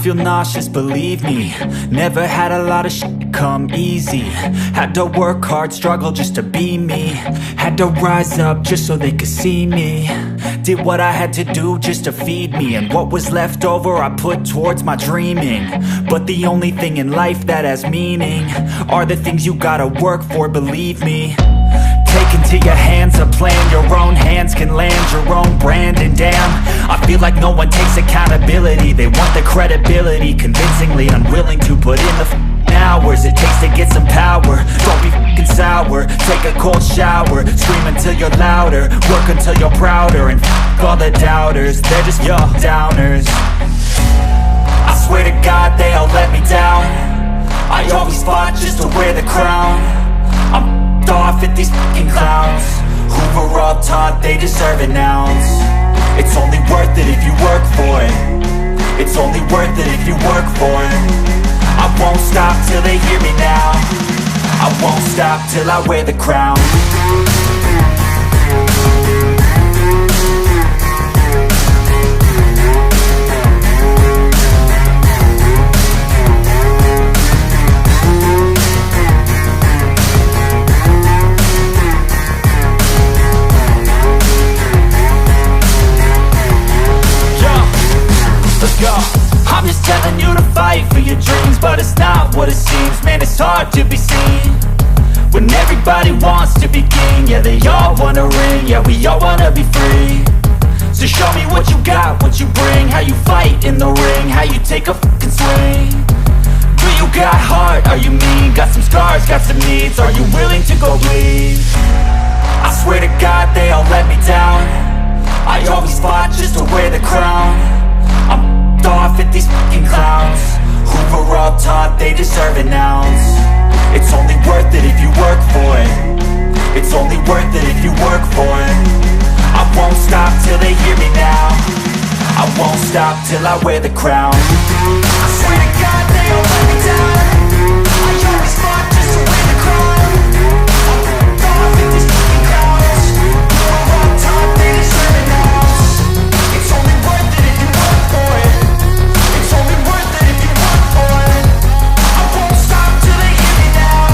feel nauseous, believe me. Never had a lot of shit come easy. Had to work hard, struggle just to be me. Had to rise up just so they could see me. Did what I had to do just to feed me. And what was left over I put towards my dreaming. But the only thing in life that has meaning are the things you gotta work for, believe me. Take into your hands a plan, your own hands can land your own brand. And damn, I feel like no one takes accountability. They want the credibility, convincingly unwilling to put in the hours it takes to get some power. Don't be f***ing sour, take a cold shower. Scream until you're louder, work until you're prouder. And f*** all the doubters, they're just your downers. I swear to God they all let me down. I always fought just to wear the crown. I'm off at these fucking clowns who were all taught they deserve an ounce. It's only worth it if you work for it. It's only worth it if you work for it. I won't stop till they hear me now. I won't stop till I wear the crown. I'm just telling you to fight for your dreams, but it's not what it seems. Man, it's hard to be seen when everybody wants to be king. Yeah, they all wanna ring, yeah, we all wanna be free. So show me what you got, what you bring. How you fight in the ring, how you take a fucking swing. Do you got heart, are you mean? Got some scars, got some needs, are you willing to go bleed? I swear to God they all let me down. I always fought just to wear the crown. I'm off at these fucking clowns who were all taught they deserve an ounce. It's only worth it if you work for it. It's only worth it if you work for it. I won't stop till they hear me now. I won't stop till I wear the crown. I swear to God they all let me down. I always fought just to wear the crown. I'm off at these fucking clowns who were all taught they deserve an ounce. It's only worth it if you work for it. It's only worth it if you work for it. I won't stop till they hear me now.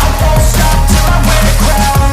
I won't stop till I wear the crown.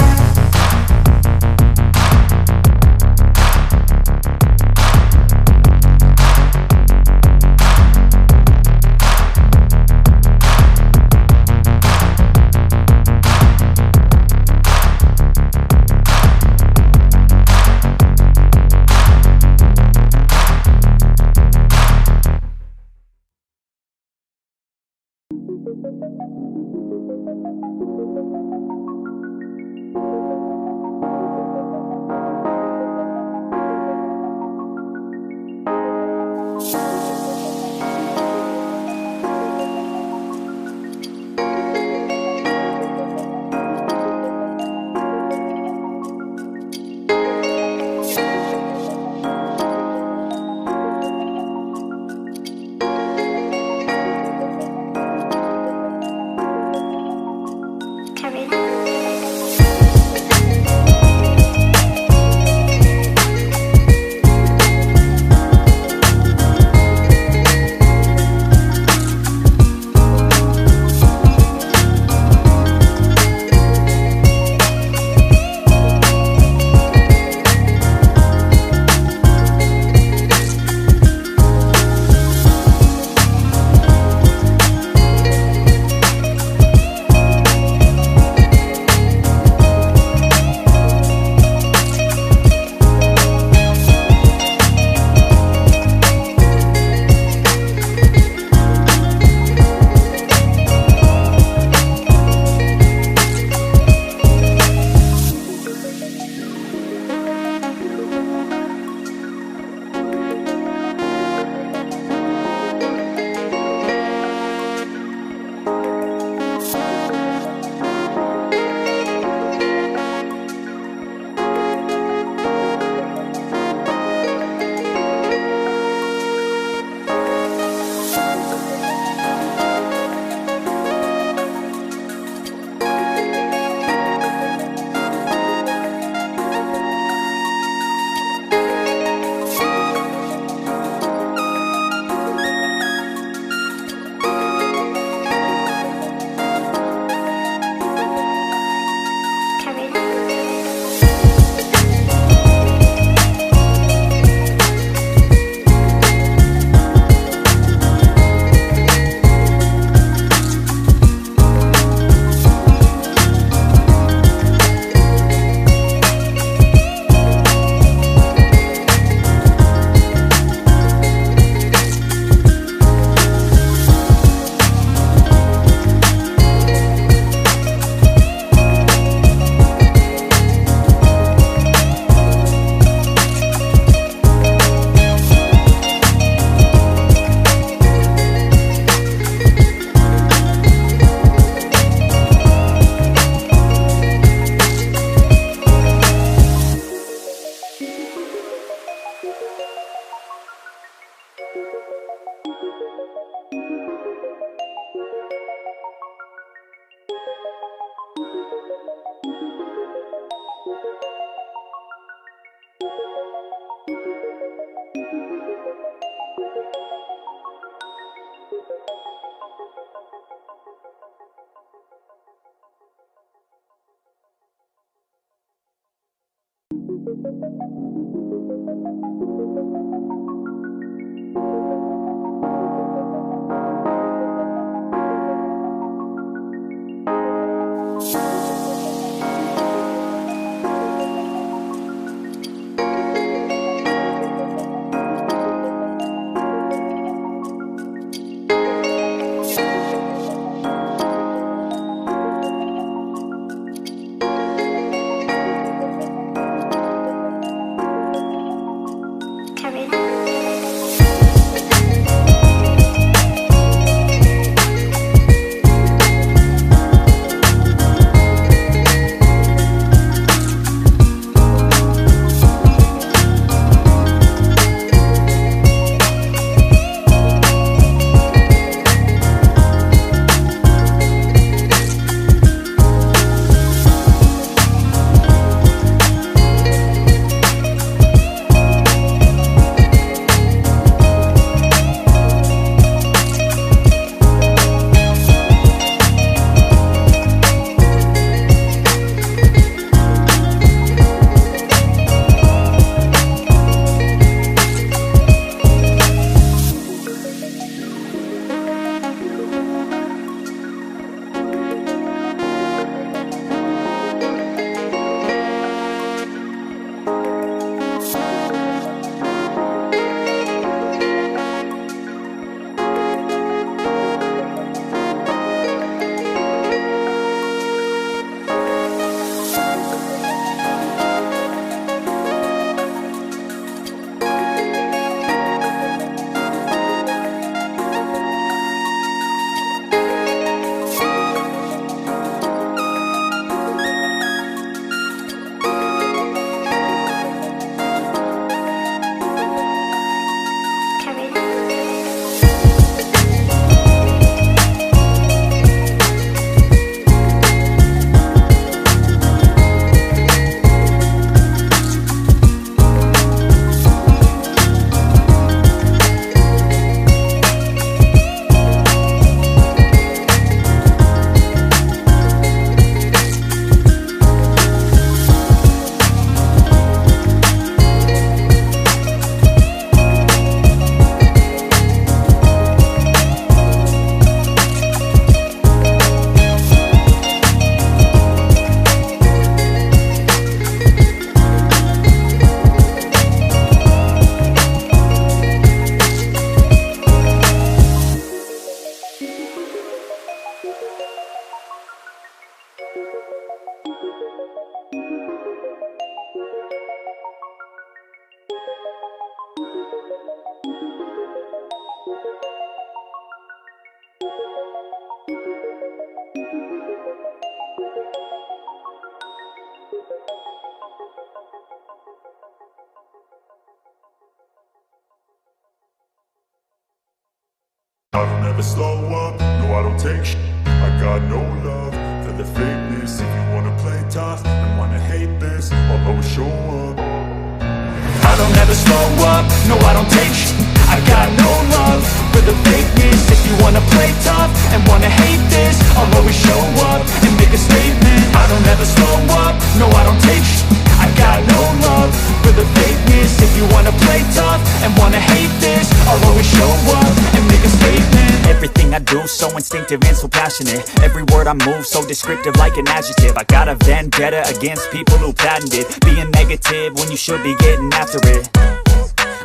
I don't ever slow up, no I don't take shit. I got no love for the fakeness. If you wanna play tough and wanna hate this, I'll always show up. I don't ever slow up, no I don't take shit. I got no love for the fakeness. If you wanna play tough and wanna hate this, I'll always show up and make a statement. I don't ever slow up, no I don't take shit. I got no love for the fakeness. If you wanna play tough and wanna hate this, I'll always show up and make a statement. Everything I do so instinctive and so passionate. Every word I move so descriptive like an adjective. I got a vendetta against people who patented being negative when you should be getting after it.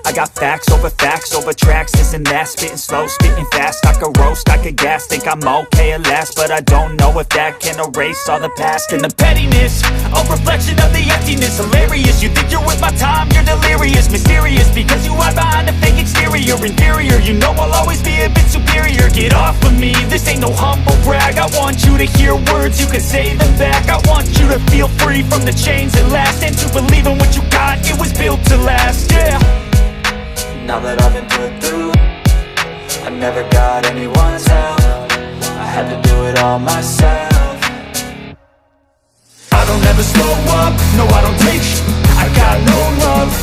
I got facts over tracks, this and that. Spitting slow, spitting fast. I could roast, I could gas. Think I'm okay at last, but I don't know if that can erase all the past. And the pettiness, a reflection of the emptiness. Hilarious, you think you're with my time, you're delirious. Mysterious, because you hide behind a fake exterior. Inferior, you know I'll always be a bit superior. Get off of me, this ain't no humble brag. I want you to hear words, you can say them back. I want you to feel free from the chains that last, and to believe in what you got, it was built to last, yeah. Now that I've been put through, I never got anyone's help. I had to do it all myself. I don't ever slow up, no I don't take shit. I got no love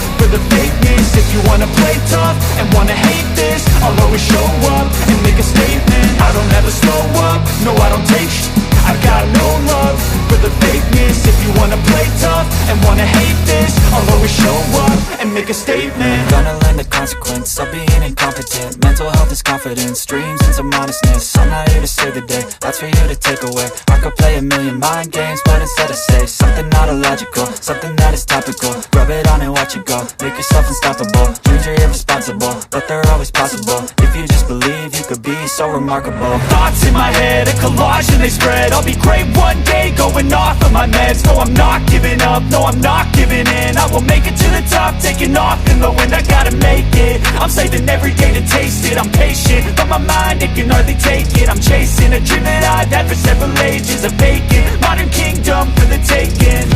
and make a statement. Gonna learn the consequence of being incompetent. Mental health is confidence, dreams and some honestness. I'm not here to save the day, that's for you to take away. I could play a million mind games, but instead I say something not illogical, something that is topical. Rub it on and watch it go, make yourself unstoppable. Dreams are irresponsible, but they're always possible. If you just believe, you could be so remarkable. Thoughts in my head, a collage and they spread. I'll be great one day, going off of my meds. No, I'm not giving up, no, I'm not giving in. I will make it to the top, taking off in the wind. I gotta make it, I'm saving every day to taste it. I'm patient, but my mind, it can hardly take it. I'm chasing a dream that I've had for several ages. A vacant, modern kingdom for the taking.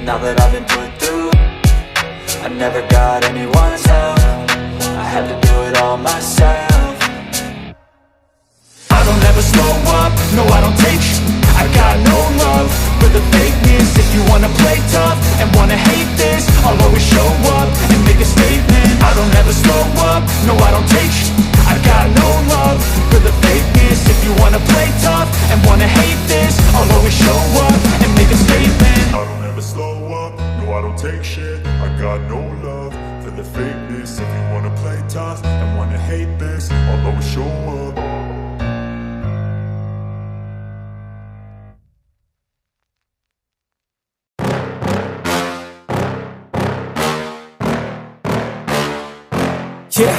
Now that I've been put through, I never got anyone's help. I had to do it all myself. I don't ever slow up, no I don't take sh**. I got no love for the fakeness. If you wanna play tough and wanna hate this, I'll always show up and make a statement. I don't ever slow up, no I don't take sh**. I got no love for the fakeness. If you wanna play tough and wanna hate this, I'll always show up and make a statement. I don't ever slow up, no I don't take shit. I got no love for the fakeness. If you wanna play tough and wanna hate this, I'll always show up. Yeah.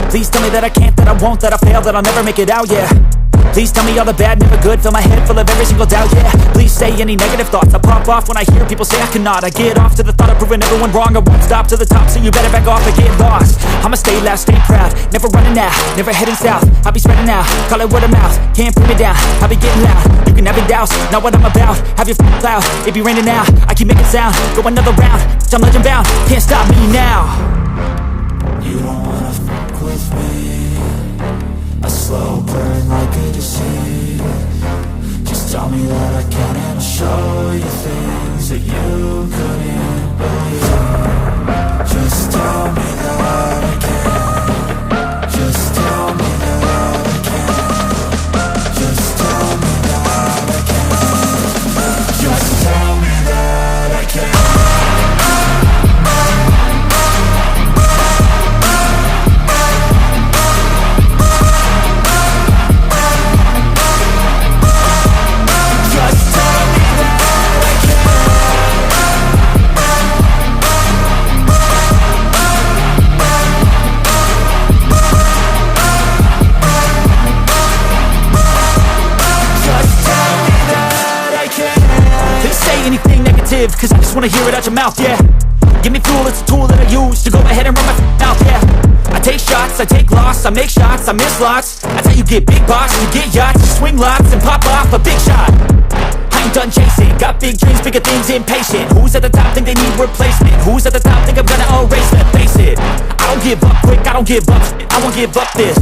Please tell me that I can't, that I won't, that I fail, that I'll never make it out, yeah. Please tell me all the bad, never good, fill my head full of every single doubt, yeah. Please say any negative thoughts, I pop off when I hear people say I cannot. I get off to the thought of proving everyone wrong. I won't stop to the top, so you better back off and get lost. I'ma stay loud, stay proud, never running out, never heading south. I'll be spreading out, call it word of mouth, can't put me down, I'll be getting loud. You can have it douse, not what I'm about, have your f***ing cloud. It be raining now, I keep making sound, go another round, I'm legend bound, can't stop me now. You don't wanna fuck with me, a slow burn like a disease. Just tell me that I can and I'll show you things that you couldn't believe. Just tell me that I can. Just tell me that I can. Just tell me that I can. Just tell me that I can. Cause I just wanna hear it out your mouth, yeah. Give me fuel, it's a tool that I use to go ahead and run my mouth, yeah. I take shots, I take loss, I make shots, I miss lots. That's how you get big box, you get yachts, you swing lots and pop off a big shot. I ain't done chasing, got big dreams, bigger things, impatient. Who's at the top think they need replacement? Who's at the top think I'm gonna erase it? Face it, I don't give up quick, I don't give up shit, I won't give up this.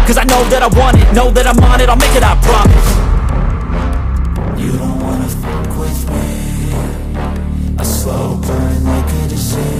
Cause I know that I want it, know that I'm on it, I'll make it, I promise. You don't wanna fuck with me, a slow burn like a disease.